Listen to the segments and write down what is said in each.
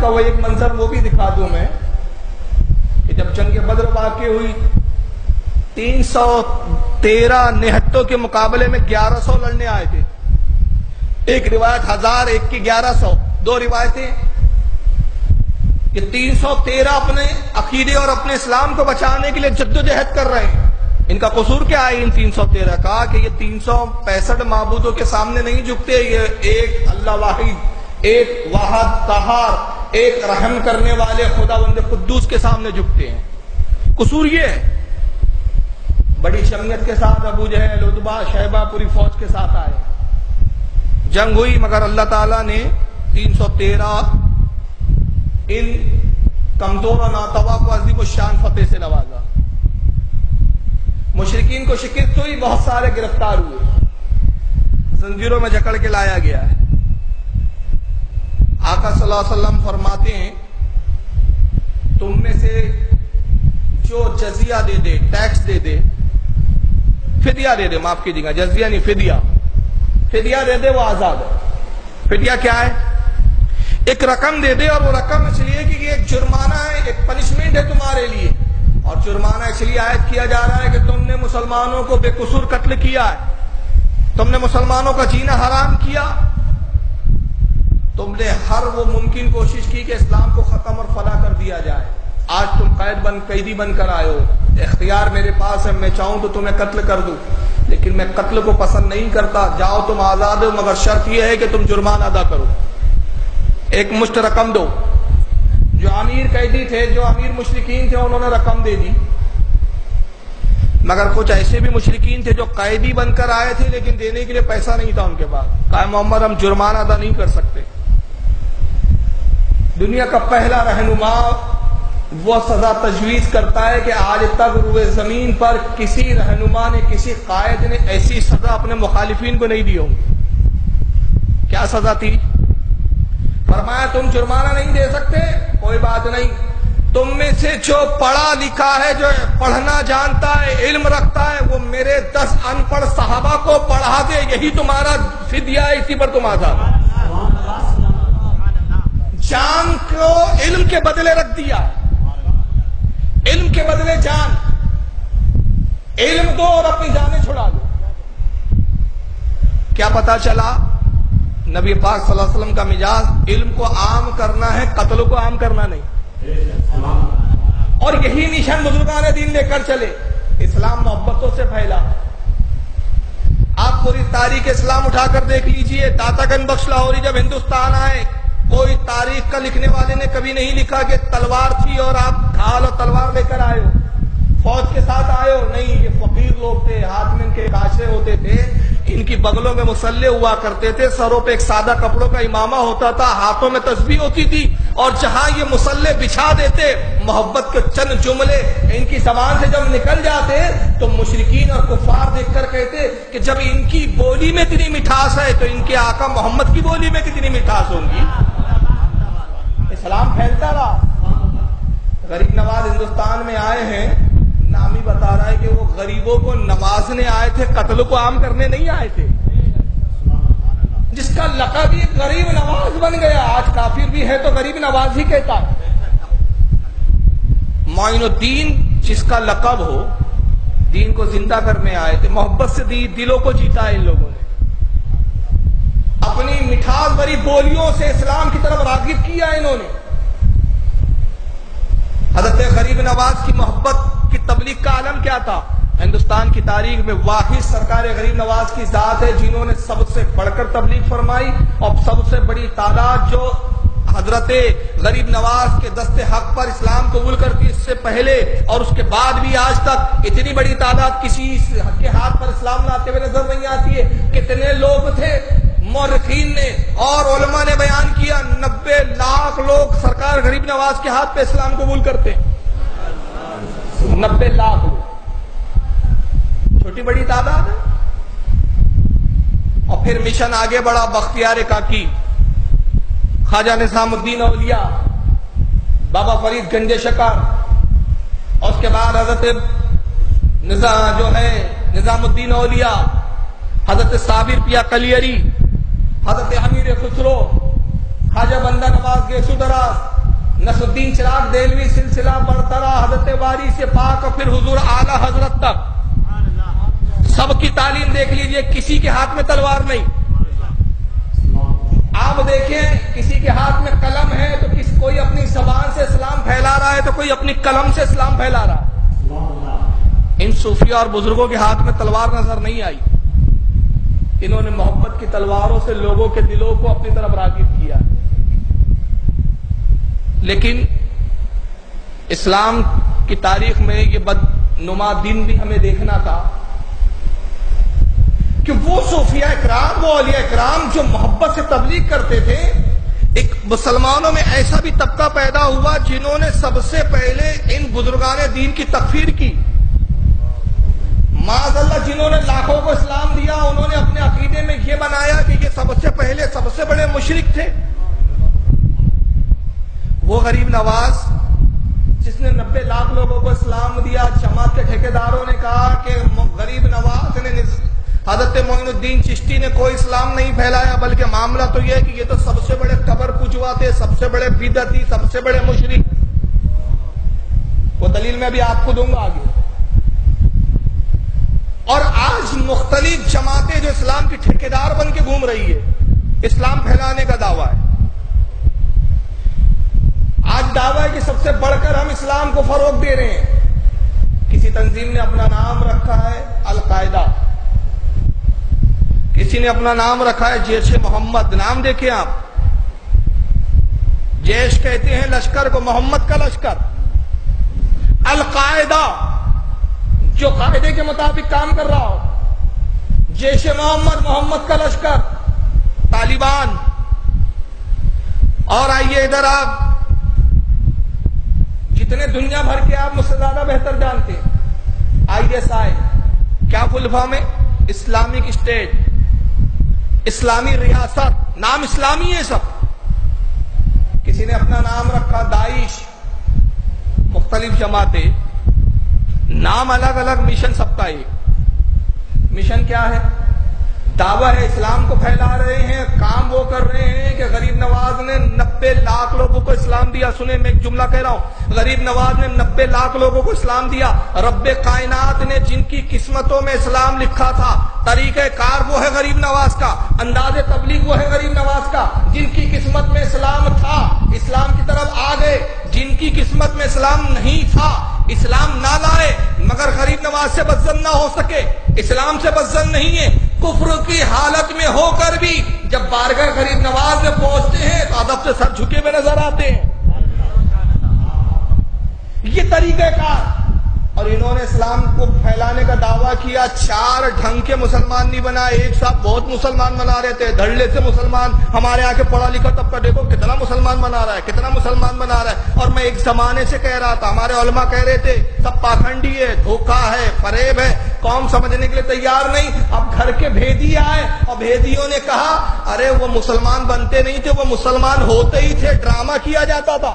کا وہ ایک منظر وہ بھی دکھا دوں میں کہ جب جنگ بدر واقع ہوئی 313 نہتوں کے مقابلے میں 1100 لڑنے آئے تھے. ایک روایت 1000، ایک کی 1100، دو روایتیں. یہ 313 اپنے عقیدے اور اپنے اسلام کو بچانے کے لیے جدوجہد کر رہے ہیں. ان کا قصور کیا ہے ان 313 کا کہ یہ 365 معبودوں کے سامنے نہیں جھکتے، یہ ایک اللہ واحد، ایک واحد قہار، ایک رحم کرنے والے خداوند قدوس کے سامنے جھکتے ہیں. قصور یہ ہے. بڑی شمیت کے ساتھ ابو جہل، عتبہ، شیبہ پوری فوج کے ساتھ آئے. جنگ ہوئی مگر اللہ تعالیٰ نے 313 ان کمزور اور ناتواں کو عظیم الشان فتح سے نوازا. مشرکین کو شکست ہوئی، بہت سارے گرفتار ہوئے، زنجیروں میں جکڑ کے لایا گیا ہے. آقا صلی اللہ علیہ وسلم فرماتے ہیں تم میں سے جو جزیہ دے دے، ٹیکس دے دے، فدیہ دے دے، معاف کیجیے گا جزیہ نہیں فدیہ، فدیہ دے دے وہ آزاد ہے. فدیہ کیا ہے؟ ایک رقم دے دے، اور وہ رقم اس لیے کہ یہ ایک جرمانہ ہے، ایک پنشمنٹ ہے تمہارے لیے. اور جرمانہ اس لیے عائد کیا جا رہا ہے کہ تم نے مسلمانوں کو بے قصور قتل کیا ہے، تم نے مسلمانوں کا جینا حرام کیا، تم نے ہر وہ ممکن کوشش کی کہ اسلام کو ختم اور فنا کر دیا جائے. آج تم قیدی بن کر آئے ہو. اختیار میرے پاس ہے، میں چاہوں تو تمہیں قتل کر دوں، لیکن میں قتل کو پسند نہیں کرتا. جاؤ تم آزاد ہو، مگر شرط یہ ہے کہ تم جرمانہ ادا کرو. ایک مشت رقم دو. جو امیر قیدی تھے، جو امیر مشرکین تھے، انہوں نے رقم دے دی. مگر کچھ ایسے بھی مشرکین تھے جو قیدی بن کر آئے تھے لیکن دینے کے لیے پیسہ نہیں تھا ان کے پاس. کہا محمد ہم جرمانہ ادا نہیں کر سکتے. دنیا کا پہلا رہنما وہ سزا تجویز کرتا ہے کہ آج تک روئے زمین پر کسی رہنما نے، کسی قائد نے ایسی سزا اپنے مخالفین کو نہیں دی ہوگی. کیا سزا تھی؟ فرمایا تم جرمانہ نہیں دے سکتے، کوئی بات نہیں، تم میں سے جو پڑھا لکھا ہے، جو پڑھنا جانتا ہے، علم رکھتا ہے، وہ میرے 10 ان پڑھ صحابہ کو پڑھا دے، یہی تمہارا فدیہ ہے، اسی پر تم آزاد. جان کو علم کے بدلے رکھ دیا، علم کے بدلے جان. علم دو اور اپنی جانیں چھڑا دو. کیا پتا چلا؟ نبی پاک صلی اللہ علیہ وسلم کا مزاج علم کو عام کرنا ہے، قتل کو عام کرنا نہیں. اور یہی نشان بزرگان دین لے کر چلے. اسلام محبتوں سے پھیلا. آپ پوری تاریخ اسلام اٹھا کر دیکھ لیجئے. داتا گنج بخش لاہوری جب ہندوستان آئے، کوئی تاریخ کا لکھنے والے نے کبھی نہیں لکھا کہ تلوار تھی اور آپ ڈھال اور تلوار لے کر آئے ہو، فوج کے ساتھ آئے ہو. نہیں، یہ فقیر لوگ تھے، ہاتھ میں ان کے کاشے ہوتے تھے، ان کی بغلوں میں مسلح ہوا کرتے تھے، سروں پہ ایک سادہ کپڑوں کا امامہ ہوتا تھا، ہاتھوں میں تسبیح ہوتی تھی، اور جہاں یہ مسلح بچھا دیتے، محبت کے چند جملے ان کی زبان سے جب نکل جاتے تو مشرکین اور کفار دیکھ کر کہتے کہ جب ان کی بولی میں اتنی مٹھاس ہے تو ان کے آقا محمد کی بولی میں کتنی مٹھاس ہوں گی. اسلام پھیلتا رہا. غریب نواز ہندوستان میں آئے ہیں، نام ہی بتا رہا ہے کہ وہ غریبوں کو نوازنے آئے تھے، قتل کو عام کرنے نہیں آئے تھے. جس کا لقب ہی غریب نواز بن گیا، آج کافر بھی ہے تو غریب نواز ہی کہتا ہے. معین الدین جس کا لقب ہو، دین کو زندہ کرنے آئے تھے، محبت سے دلوں کو جیتا ہے ان لوگوں نے. اپنی مٹھاس بھری بولیوں سے اسلام کی طرف راغب کیا انہوں نے. حضرت غریب نواز کی محبت کی تبلیغ کا عالم کیا تھا؟ ہندوستان کی تاریخ میں واحد سرکار غریب نواز کی ذات ہے جنہوں نے سب سے بڑھ کر تبلیغ فرمائی، اور سب سے بڑی تعداد جو حضرت غریب نواز کے دست حق پر اسلام قبول کرتی، اس سے پہلے اور اس کے بعد بھی آج تک اتنی بڑی تعداد کسی کے ہاتھ پر اسلام لاتے ہوئے نظر نہیں آتی ہے. کتنے لوگ تھے، مورخین نے اور علماء نے بیان کیا، 90 لاکھ لوگ سرکار غریب نواز کے ہاتھ پہ اسلام قبول کرتے. 90 لاکھ لوگ، چھوٹی بڑی تعداد ہے. اور پھر مشن آگے بڑھا. بختیار کاکی، خواجہ نظام الدین اولیاء، بابا فرید گنج شکر، اور اس کے بعد حضرت نظام الدین اولیاء، حضرت صابر پیا کلیری، حضرت امیر خسرو، خواجہ بندہ نواز گیسو دراز، نصر الدین چراغ دہلوی سلسلہ بڑھتا رہا حضرت واری سے پاک اور پھر حضور اعلی حضرت تک. سب کی تعلیم دیکھ لیجئے, کسی کے ہاتھ میں تلوار نہیں. آپ دیکھیں کسی کے ہاتھ میں قلم ہے تو کوئی اپنی زبان سے اسلام پھیلا رہا ہے تو کوئی اپنی قلم سے اسلام پھیلا رہا ہے. ان صوفیہ اور بزرگوں کے ہاتھ میں تلوار نظر نہیں آئی. انہوں نے محبت کی تلواروں سے لوگوں کے دلوں کو اپنی طرف راغب کیا. لیکن اسلام کی تاریخ میں یہ بدنما دن بھی ہمیں دیکھنا تھا کہ وہ صوفیہ اکرام, وہ اولیاء اکرام جو محبت سے تبلیغ کرتے تھے, ایک مسلمانوں میں ایسا بھی طبقہ پیدا ہوا جنہوں نے سب سے پہلے ان بزرگان دین کی تکفیر کی. معاذ اللہ, جنہوں نے لاکھوں کو اسلام دیا انہوں نے اپنے عقیدے میں یہ بنایا کہ یہ سب سے پہلے سب سے بڑے مشرک تھے. وہ غریب نواز جس نے 90 لاکھ لوگوں کو اسلام دیا, جماعت کے ٹھیکیداروں نے کہا کہ غریب نواز نے, حضرت معین الدین چشتی نے کوئی اسلام نہیں پھیلایا, بلکہ معاملہ تو یہ ہے کہ یہ تو سب سے بڑے قبر پجوا تھے, سب سے بڑے بدعتی, سب سے بڑے مشرک. وہ دلیل میں بھی آپ کو دوں گا آگے. اور آج مختلف جماعتیں جو اسلام کی ٹھیکیدار بن کے گھوم رہی ہے, اسلام پھیلانے کا دعویٰ ہے. آج دعویٰ ہے کہ سب سے بڑھ کر ہم اسلام کو فروغ دے رہے ہیں. کسی تنظیم نے اپنا نام رکھا ہے القاعدہ, کسی نے اپنا نام رکھا ہے جیش محمد. نام دیکھیں آپ, جیش کہتے ہیں لشکر کو, محمد کا لشکر. القاعدہ جو قاعدے کے مطابق کام کر رہا ہو, جیش محمد, محمد کا لشکر. طالبان. اور آئیے ادھر, آپ جتنے دنیا بھر کے آپ مجھ سے زیادہ بہتر جانتے ہیں, ISI کیا فل فارم ہے؟ اسلامک اسٹیٹ, اسلامی ریاست. نام اسلامی ہے سب. کسی نے اپنا نام رکھا داعش. مختلف جماعتیں, نام الگ الگ, مشن سب کا ایک. مشن کیا ہے؟ دعویٰ ہے اسلام کو پھیلا رہے ہیں. کام وہ کر رہے ہیں کہ غریب نواز نے 90 لاکھ لوگوں کو اسلام دیا. سنیں, میں ایک جملہ کہہ رہا ہوں, غریب نواز نے 90 لاکھ لوگوں کو اسلام دیا. رب کائنات نے جن کی قسمتوں میں اسلام لکھا تھا, طریقہ کار وہ ہے غریب نواز کا, انداز تبلیغ وہ ہے غریب نواز کا. جن کی قسمت میں اسلام تھا اسلام کی طرف آ گئے, جن کی قسمت میں اسلام نہیں تھا اسلام نہ لائے, مگر غریب نواز سے بدزن نہ ہو سکے, اسلام سے بدزن نہیں ہے. کفر کی حالت میں ہو کر بھی جب بارگاہ غریب نواز میں پہنچتے ہیں تو ادب سے سر جھکے ہوئے نظر آتے ہیں. یہ طریقہ کار. اور انہوں نے اسلام کو پھیلانے کا دعویٰ کیا. 4 ڈھنگ کے مسلمان نہیں بنا, ایک ساتھ بہت مسلمان بنا رہے تھے. دھڑلے سے مسلمان, ہمارے یہاں کے پڑھا لکھا طبقہ دیکھو کتنا مسلمان بنا رہا ہے, کتنا مسلمان بنا رہا ہے. اور میں ایک زمانے سے کہہ رہا تھا, ہمارے علماء کہہ رہے تھے سب پاکھنڈی ہے, دھوکہ ہے, فریب ہے, قوم سمجھنے کے لیے تیار نہیں. اب گھر کے بھیدی آئے اور بھیدیوں نے کہا ارے وہ مسلمان بنتے نہیں تھے, وہ مسلمان ہوتے ہی تھے, ڈرامہ کیا جاتا تھا.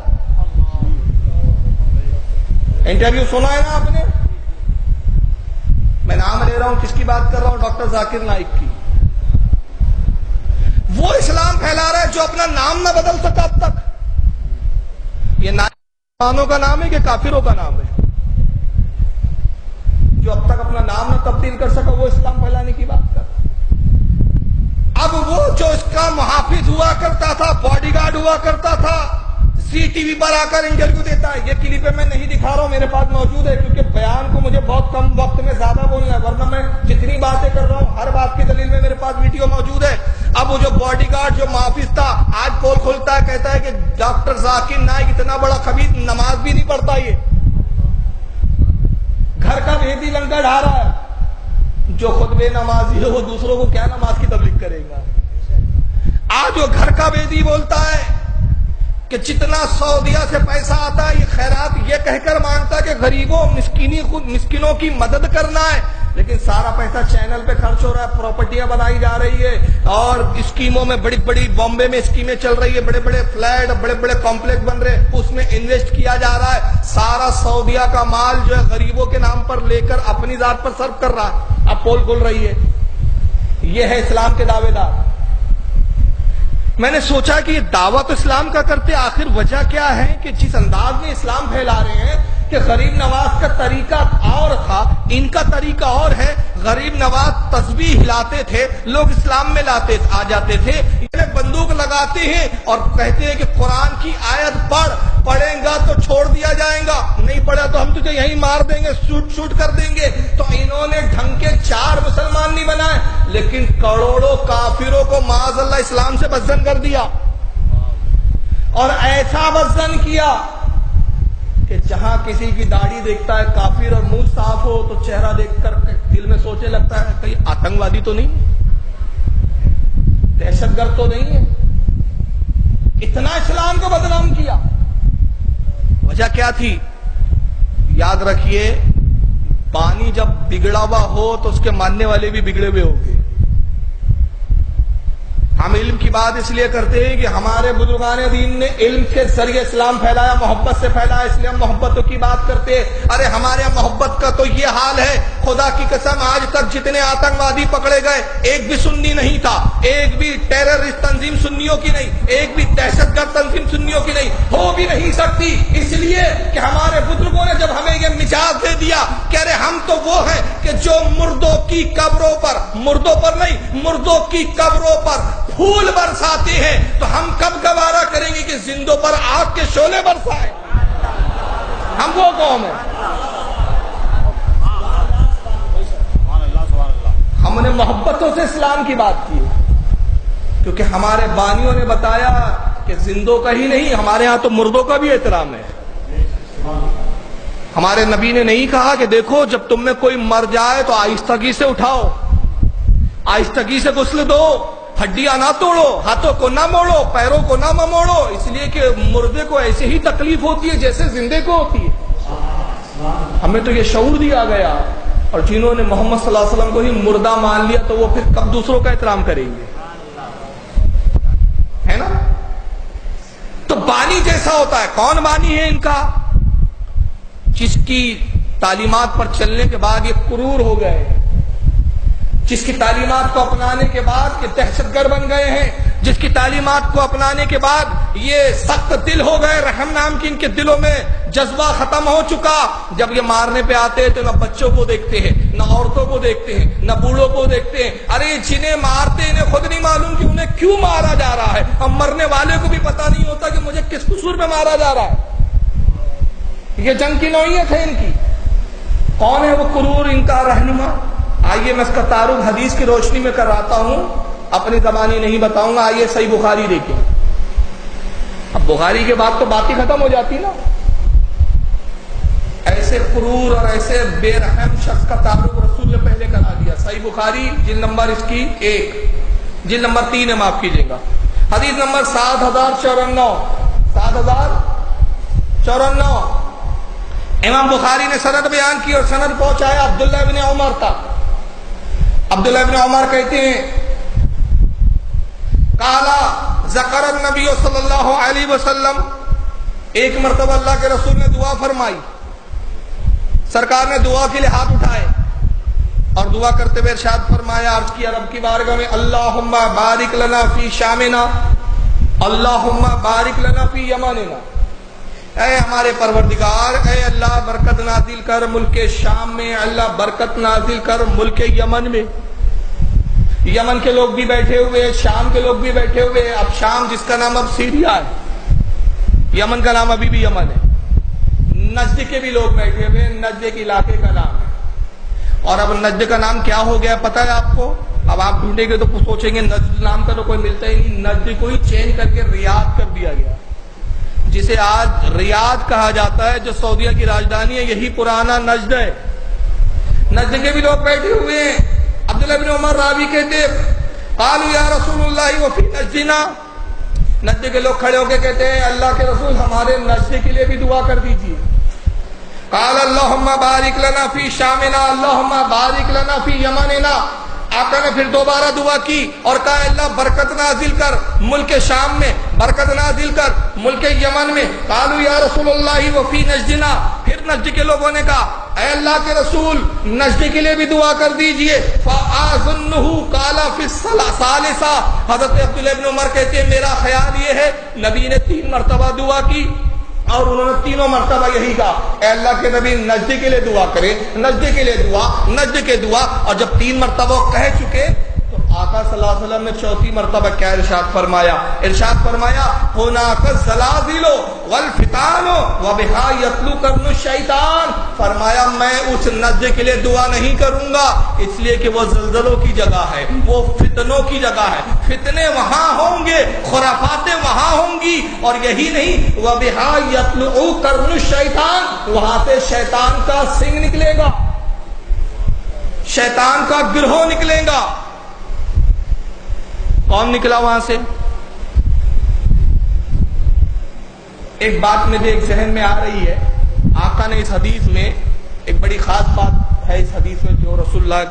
انٹرویو سنا ہے نا آپ نے, میں نام لے رہا ہوں, کس کی بات کر رہا ہوں؟ ڈاکٹر ذاکر نائک کی. وہ اسلام پھیلا رہا ہے جو اپنا نام نہ بدل سکا اب تک. یہ مسلمانوں کا نام ہے کہ کافروں کا نام ہے؟ جو اب تک اپنا نام نہ تبدیل کر سکا وہ اسلام پھیلانے کی بات کر. اب وہ جو اس کا محافظ ہوا کرتا تھا, باڈی گارڈ ہوا کرتا تھا, CTV پر آ کر انٹرویو دیتا ہے. یہ کلپیں میں نہیں دکھا رہا ہوں, میرے پاس موجود ہے, کیونکہ بیان کو مجھے بہت کم وقت میں زیادہ بولنا ہے, ورنہ میں جتنی باتیں کر رہا ہوں ہر بات کی دلیل میں میرے پاس ویڈیو موجود ہے. اب وہ جو باڈی گارڈ جو محافظ تھا آج پول کھولتا ہے, کہتا ہے کہ ڈاکٹر ذاکر نائک اتنا بڑا خبیث, نماز بھی نہیں پڑھتا, یہ گھر کا بھیدی لنگر ڈھا رہا ہے. جو خود بے نمازی ہے وہ دوسروں کو کیا نماز کی تبلیغ کرے گا؟ آج وہ گھر کا بھیدی بولتا ہے کہ جتنا سعودیہ سے پیسہ آتا ہے یہ خیرات یہ کہہ کر مانگتا ہے کہ غریبوں مسکینوں کی مدد کرنا ہے, لیکن سارا پیسہ چینل پہ خرچ ہو رہا ہے, پراپرٹیاں بنائی جا رہی ہے, اور اسکیموں میں بڑی بڑی بامبے میں اسکیمیں چل رہی ہے, بڑے بڑے فلیٹ, بڑے بڑے کمپلیکس بن رہے, اس میں انویسٹ کیا جا رہا ہے. سارا سعودیہ کا مال جو ہے غریبوں کے نام پر لے کر اپنی ذات پر صرف کر رہا ہے. اب پول کھل رہی ہے. یہ ہے اسلام کے دعوے دار. میں نے سوچا کہ یہ دعوت اسلام کا کرتے آخر وجہ کیا ہے کہ جس انداز میں اسلام پھیلا رہے ہیں کہ غریب نواز کا طریقہ اور تھا، ان کا طریقہ اور ہے. غریب نواز تسبیح ہلاتے تھے، لوگ اسلام میں آ جاتے تھے. یہ بندوق لگاتے ہیں اور کہتے ہیں کہ قرآن کی آیت پڑھیں گا تو چھوڑ دیا جائے گا، نہیں پڑھا تو ہم تجھے یہیں مار دیں گے، شوٹ کر دیں گے. تو انہوں نے ڈھنگ کے 4 مسلمان نہیں بنائے، لیکن کروڑوں کافروں کو معاذ اللہ اسلام سے بدزن کر دیا. اور ایسا بدزن کیا کہ جہاں کسی کی داڑھی دیکھتا ہے کافر اور منہ صاف ہو تو چہرہ دیکھ کر دل میں سوچنے لگتا ہے کہیں آتنکوادی تو نہیں، دہشت گرد تو نہیں ہے. اتنا اسلام کو بدنام کیا. وجہ کیا تھی؟ یاد رکھیے، پانی جب بگڑا ہوا ہو تو اس کے ماننے والے بھی بگڑے ہوئے ہوں گے. ہم علم کی بات اس لیے کرتے ہیں کہ ہمارے بزرگان دین نے علم کے ذریعے اسلام پھیلایا، محبت سے پھیلایا، اس لیے ہم محبتوں کی بات کرتے ہیں. ارے ہمارے یہاں محبت کا تو یہ حال ہے، خدا کی قسم آج تک جتنے آتنکوادی پکڑے گئے ایک بھی سنی نہیں تھا، ایک بھی ٹیررسٹ تنظیم سنیوں کی نہیں، ایک بھی دہشت گرد تنظیم سنیوں کی نہیں، ہو بھی نہیں سکتی. اس لیے کہ ہمارے بزرگوں نے جب ہمیں یہ مجاز دے دیا کہ ارے ہم تو وہ ہیں کہ جو مردوں کی قبروں پر پھول برساتے ہیں، تو ہم کب گوارا کریں گے کہ زندوں پر آگ کے شعلے برسائے؟ ہم وہ قوم ہیں. ہم نے محبتوں سے اسلام کی بات کی کیونکہ ہمارے بانیوں نے بتایا کہ زندوں کا ہی نہیں، ہمارے ہاں تو مردوں کا بھی احترام ہے. ہمارے نبی نے نہیں کہا کہ دیکھو جب تم میں کوئی مر جائے تو آہستگی سے اٹھاؤ، آہستگی سے غسل دو، ہڈیاں نہ توڑو، ہاتھوں کو نہ موڑو، پیروں کو نہ موڑو، اس لیے کہ مردے کو ایسے ہی تکلیف ہوتی ہے جیسے زندے کو ہوتی ہے. ہمیں تو یہ شعور دیا گیا، اور جنہوں نے محمد صلی اللہ علیہ وسلم کو ہی مردہ مان لیا تو وہ پھر کب دوسروں کا احترام کریں گے؟ ہے نا؟ تو بانی جیسا ہوتا ہے. کون بانی ہے ان کا؟ جس کی تعلیمات پر چلنے کے بعد یہ کرور ہو گئے، جس کی تعلیمات کو اپنانے کے بعد یہ دہشت گرد بن گئے ہیں، جس کی تعلیمات کو اپنانے کے بعد یہ سخت دل ہو گئے. رحم نام کی ان کے دلوں میں جذبہ ختم ہو چکا. جب یہ مارنے پہ آتے ہیں تو نہ بچوں کو دیکھتے ہیں، نہ عورتوں کو دیکھتے ہیں، نہ بوڑھوں کو دیکھتے ہیں. ارے جنہیں مارتے انہیں خود نہیں معلوم کہ انہیں کیوں مارا جا رہا ہے. اب مرنے والے کو بھی پتا نہیں ہوتا کہ مجھے کس قصور پہ مارا جا رہا ہے. یہ جنگ کی نوعیت ہے ان کی. کون ہے وہ کرور ان کا رہنما؟ آئیے میں اس کا تعارف حدیث کی روشنی میں کراتا ہوں، اپنی زبانی نہیں بتاؤں گا. آئیے صحیح بخاری دیکھیں. اب بخاری کے بعد تو بات ہی ختم ہو جاتی نا. ایسے کرور اور ایسے بے رحم شخص کا تعارف رسول نے پہلے کرا دیا. صحیح بخاری جلد نمبر اس کی 1، جلد نمبر 3 ہے، معاف کیجیے گا، حدیث نمبر 7054. امام بخاری نے سند بیان کی اور سند پہنچایا عبداللہ ابن عمر تک. عبداللہ ابن عمر کہتے ہیں قالا ذکر النبی صلی اللہ علیہ وسلم، ایک مرتبہ اللہ کے رسول نے دعا فرمائی. سرکار نے دعا کے لیے ہاتھ اٹھائے اور دعا کرتے ہوئے ارشاد فرمایا، عرض کیا رب کی بارگاہ میں، اللہم بارک لنا فی شامنا، اللہم بارک لنا فی یمننا. اے ہمارے پروردگار، اے اللہ برکت نازل کر ملک شام میں، اللہ برکت نازل کر ملک یمن میں. یمن کے لوگ بھی بیٹھے ہوئے، شام کے لوگ بھی بیٹھے ہوئے. اب شام جس کا نام اب سیریا ہے، یمن کا نام ابھی بھی یمن ہے. نجد کے بھی لوگ بیٹھے ہوئے، نجد کے علاقے کا نام ہے. اور اب نجد کا نام کیا ہو گیا پتہ ہے آپ کو؟ اب آپ ڈھونڈیں گے تو سوچیں گے نجد نام کا تو کوئی ملتا ہی نہیں. نجد کو ہی چینج کر کے ریاض کر دیا گیا، جسے آج ریاض کہا جاتا ہے، جو سعودیہ کی راجدھانی ہے. یہی پرانا نجد ہے. نجد کے بھی لوگ بیٹھے ہوئے ہیں. عبداللہ بن عمر راوی کہتے قالوا یا رسول اللہ وفی نجدنا، نجد کے لوگ کھڑے ہو کے کہتے ہیں اللہ کے رسول ہمارے نجد کے لیے بھی دعا کر دیجیے. قال اللہم بارک لنا فی شامنا، اللہم بارک لنا فی یمننا. آقا نے پھر دوبارہ دعا کی اور کہا اللہ برکت نازل کر ملک شام میں، برکت نازل کر ملک یمن میں۔ قالوا یا رسول اللہ وفی نجدنا، پھر نجد کے لوگوں نے کہا اے اللہ کے رسول نجد کے لیے بھی دعا کر دیجئے۔ فآظنہ قال فی الثالثہ، حضرت عبداللہ ابن عمر کہتے ہیں میرا خیال یہ ہے نبی نے 3 مرتبہ دعا کی اور انہوں نے تینوں مرتبہ یہی کہا اے اللہ کے نبی نجد کے لیے دعا کرے، نجد کے لیے دعا، نجد کے دعا۔ اور جب 3 مرتبہ کہہ چکے تو آقا صلی اللہ علیہ وسلم نے 4تھی مرتبہ کیا ارشاد فرمایا؟ ارشاد فرمایا هناك الزلازل والفتان وبها يطلو قرن الشیطان، فرمایا میں اس نجد کے لیے دعا نہیں کروں گا اس لیے کہ وہ زلزلوں کی جگہ ہے، وہ فتنوں کی جگہ ہے، فتنے وہاں ہوں گے، خرافاتیں وہاں ہوں گی، اور یہی نہیں وبها يطلو قرن الشیطان، وہاں سے شیطان کا سنگ نکلے گا، شیطان کا گروہ نکلے گا۔ کون نکلا وہاں سے؟ ایک بات مجھے ایک ذہن میں آ رہی ہے، آقا نے اس حدیث میں ایک بڑی خاص بات ہے اس حدیث میں جو رسول اللہ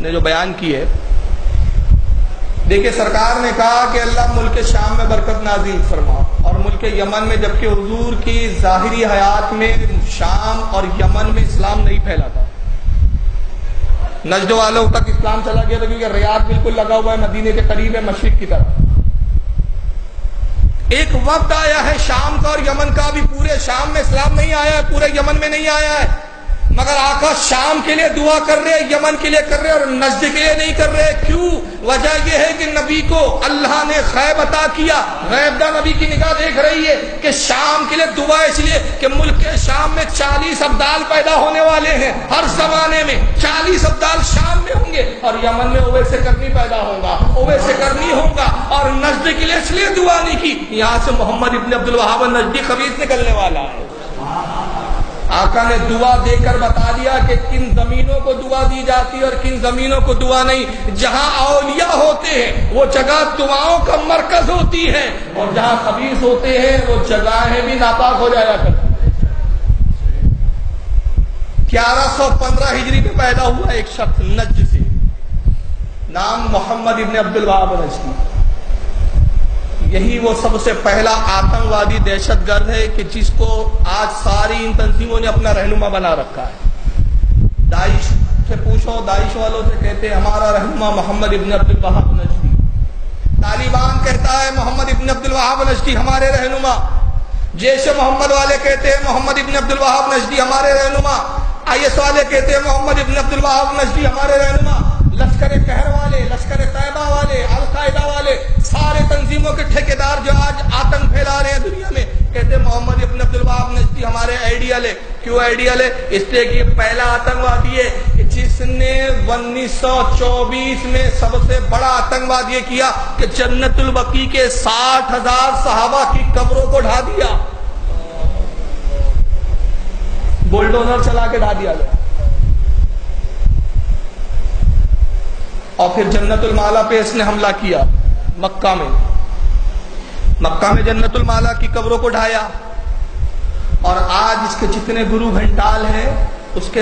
نے جو بیان کی ہے۔ دیکھیں سرکار نے کہا کہ اللہ ملک شام میں برکت نازل فرما، اور ملک یمن میں، جبکہ حضور کی ظاہری حیات میں شام اور یمن میں اسلام نہیں پھیلا تھا، نجد والوں تک اسلام چلا گیا تھا کیونکہ ریاض بالکل لگا ہوا ہے، مدینے کے قریب ہے، مشرق کی طرف۔ ایک وقت آیا ہے شام کا اور یمن کا، بھی پورے شام میں اسلام نہیں آیا ہے، پورے یمن میں نہیں آیا ہے، مگر آقا شام کے لیے دعا کر رہے ہیں، یمن کے لیے کر رہے ہیں اور نجد کے لیے نہیں کر رہے۔ کیوں؟ وجہ یہ ہے کہ نبی کو اللہ نے غیب عطا کیا، غیب دا نبی کی نگاہ دیکھ رہی ہے کہ شام کے لیے دعا، اس لیے کہ ملک شام میں 40 ابدال پیدا ہونے والے ہیں، ہر زمانے میں 40 ابدال شام میں ہوں گے، اور یمن میں اویس کرنی پیدا ہوگا، اویس کرنی ہوگا، اور نجد کے لیے اس لیے دعا نہیں کی، یہاں سے محمد ابن عبد الوہاب النجدی خبیث نکلنے والا ہے۔ آقا نے دعا دے کر بتا دیا کہ کن زمینوں کو دعا دی جاتی ہے اور کن زمینوں کو دعا نہیں۔ جہاں اولیاء ہوتے ہیں وہ جگہ دعاؤں کا مرکز ہوتی ہے، اور جہاں خبیث ہوتے ہیں وہ جگہیں بھی ناپاک ہو جایا کرتی ہیں۔ 1115 ہجری میں پیدا ہوا ایک شخص نجد سے، نام محمد ابن عبد الوہاب نجدی۔ یہی وہ سب سے پہلا آتنکوادی دہشت گرد ہے کہ جس کو آج ساری ان تنظیموں نے اپنا رہنما بنا رکھا ہے۔ داعش سے پوچھو، داعش والوں سے کہتے ہیں ہمارا رہنما محمد ابن عبد الوہاب نجدی۔ طالبان کہتا ہے محمد ابن عبد الوہاب نجدی ہمارے رہنما۔ جیش محمد والے کہتے ہیں محمد ابن عبد الوہاب نجدی ہمارے رہنما۔ IS والے کہتے ہیں محمد ابن عبد الوہاب نجدی ہمارے رہنما۔ لشکر قہر والے، لشکر طیبہ والے، القاعدہ والے، سارے تنظیموں کے ٹھیکیدار جو آج آتنک پھیلا رہے ہیں دنیا میں، کہتے ہیں محمد ابن عبد الوہاب نجدی ہمارے آئیڈیل ہے۔ کیوں آئیڈیل ہے؟ اس لیے کہ یہ پہلا آتنکوادی ہے کہ جس نے 1924 میں سب سے بڑا آتنکواد یہ کیا کہ جنت البقیع کے 60,000 صحابہ کی قبروں کو ڈھا دیا، بلڈوزر چلا کے ڈھا دیا گیا۔ اور پھر جنت المالا پہ اس نے حملہ کیا، مکہ میں جنت المالا کی قبروں کو ڈھایا، اور آج اس کے جتنے گرو گھنٹال ہیں اس کے